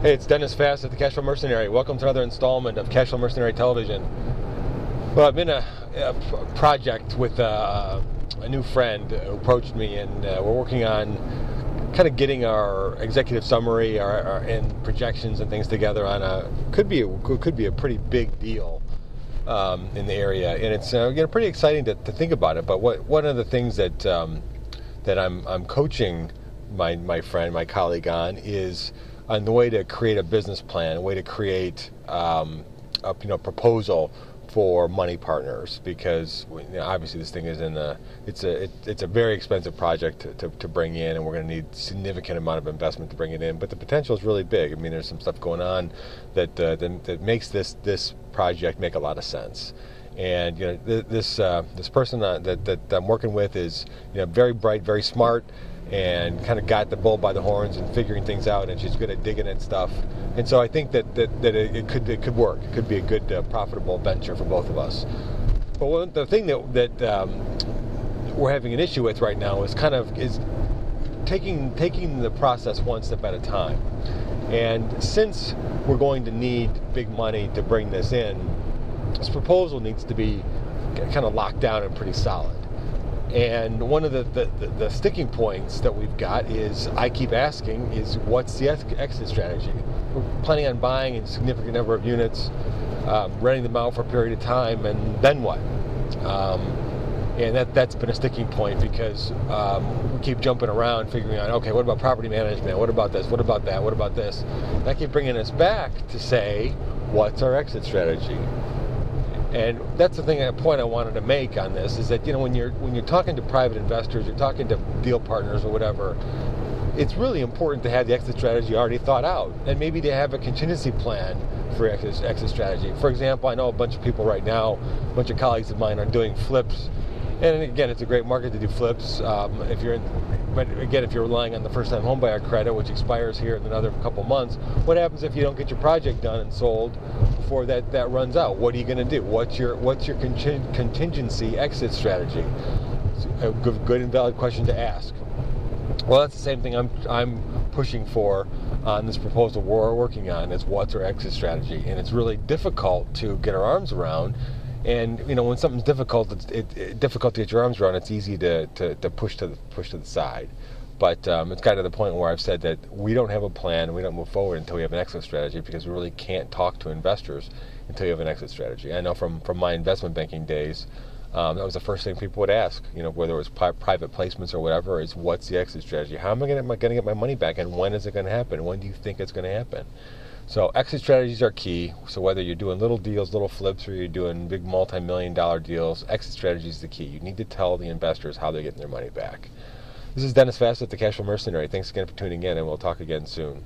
Hey, it's Dennis Fassett, the Cashflow Mercenary. Welcome to another installment of Cashflow Mercenary Television. Well, I've been a project with a new friend who approached me, and we're working on kind of getting our executive summary and projections and things together on could be a pretty big deal in the area, and it's pretty exciting to think about it. But one of the things that I'm coaching my friend, my colleague on is on the way to create a business plan, a way to create a proposal for money partners, because obviously this thing is it's a very expensive project to bring in, and we're going to need significant amount of investment to bring it in. But the potential is really big. I mean, there's some stuff going on that makes this project make a lot of sense. And this person that I'm working with is very bright, very smart, and kind of got the bull by the horns and figuring things out, and she's good at digging at stuff. And so I think that it could work. It could be a good profitable venture for both of us. But the thing that we're having an issue with right now is taking the process one step at a time. And since we're going to need big money to bring this in, this proposal needs to be kind of locked down and pretty solid. And one of the sticking points that we've got is, I keep asking, is what's the exit strategy? We're planning on buying a significant number of units, renting them out for a period of time, and then what? And that's been a sticking point, because we keep jumping around figuring out, okay, what about property management? What about this? What about that? What about this? And I keep bringing us back to say, what's our exit strategy? And that's the point I wanted to make on this, is that when you're talking to private investors, you're talking to deal partners or whatever, it's really important to have the exit strategy already thought out, and maybe to have a contingency plan for exit strategy. For example, I know a bunch of people right now, a bunch of colleagues of mine are doing flips, and again, it's a great market to do flips. But again, if you're relying on the first-time homebuyer credit, which expires here in another couple months, what happens if you don't get your project done and sold before that runs out? What are you going to do? What's your contingency exit strategy? It's a good and valid question to ask. Well, that's the same thing I'm pushing for on this proposal we're working on, is what's our exit strategy. And it's really difficult to get our arms around. And when something's difficult, it's difficult to get your arms around. It's easy to push to the side. But it's gotten to the point where I've said that we don't have a plan, and we don't move forward until we have an exit strategy, because we really can't talk to investors until you have an exit strategy. I know from my investment banking days, that was the first thing people would ask, whether it was private placements or whatever, is what's the exit strategy? How am I going to get my money back, and when is it going to happen? When do you think it's going to happen? So exit strategies are key. So whether you're doing little deals, little flips, or you're doing big multi-million-dollar deals, exit strategy is the key. You need to tell the investors how they're getting their money back. This is Dennis Fassett, the Cashflow Mercenary. Thanks again for tuning in, and we'll talk again soon.